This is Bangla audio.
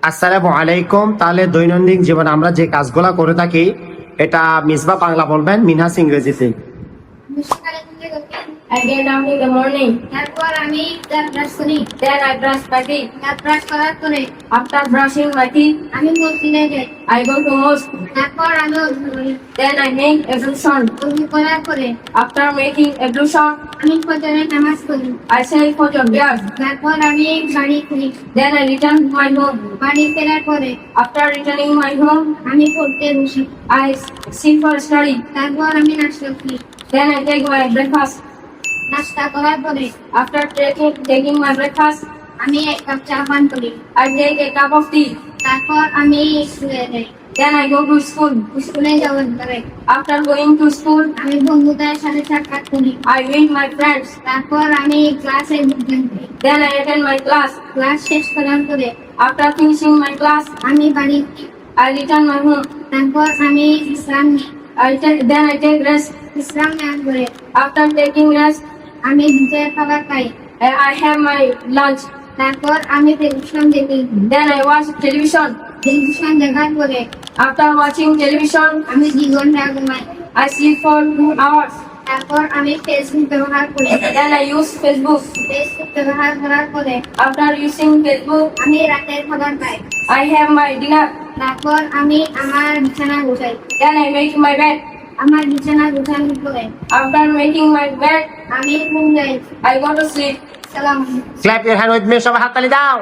আসসালামু আলাইকুম। তাহলে দৈনন্দিন জীবনে আমরা যে কাজগুলা করে থাকি এটা মিসবা বাংলা বলবেন, মিনহাস ইংরেজিতে। I get up in the morning. তারপর আমি দাঁত ব্রাশ করি। Then I brush my teeth. দাঁত ব্রাশ করার পরে After brushing my teeth, আমি মসজিদে যাই। I go to mosque. তারপর আমি ওযু করি। Then I make ablution. ওযু করার পরে After making ablution, আমি ফজরের নামাজ পড়ি। I say for your prayers. তারপর আমি বাড়ি ফিরি। Then I return to my home. বাড়ি ফেরার পরে After returning my home, আমি পড়তে বসি। I sit for study. তারপর আমি নাস্তা করি। Then I take my breakfast. নাস্তা করার পরে After taking my breakfast, আমি এক কাপ চা পান করি। I take a cup of tea. তারপর আমি স্কুলে যাই। Then I go to school. স্কুলে যাওয়ার পরে After going to school, আমি বন্ধুদের সাথে সাক্ষাৎ করি। I meet my friends. তারপর আমি ক্লাসে যোগদান করি। Then I attend my class. Class শেষ করার পরে After finishing my class, আমি বাড়ি ফিরি। I return my home. তারপর আমি বিশ্রাম নিই। Then I take rest. বিশ্রাম নেওয়ার পরে After taking rest, আমি দুপুরের খাবার খাই। I have my lunch. তারপর আমি টেলিভিশন দেখি। Then I watch television. Television দেখার পরে After watching television, আমি 2 ঘন্টা ঘুমাই। I sleep for 2 hours. তারপর আমি ফেসবুক ব্যবহার করি। Then I use Facebook. Facebook ব্যবহার করার পরে After using Facebook, আমি রাতের খাবার খাই। I have my dinner. তারপর আমি আমার বিছানা গোছাই। Then I make my bed. আমার বিছানা গোছানোর পরে After making my bed, আমি ঘুম যাই। I go to sleep. সালাম। Clap your hand with me, সবাই হাততালি দাও।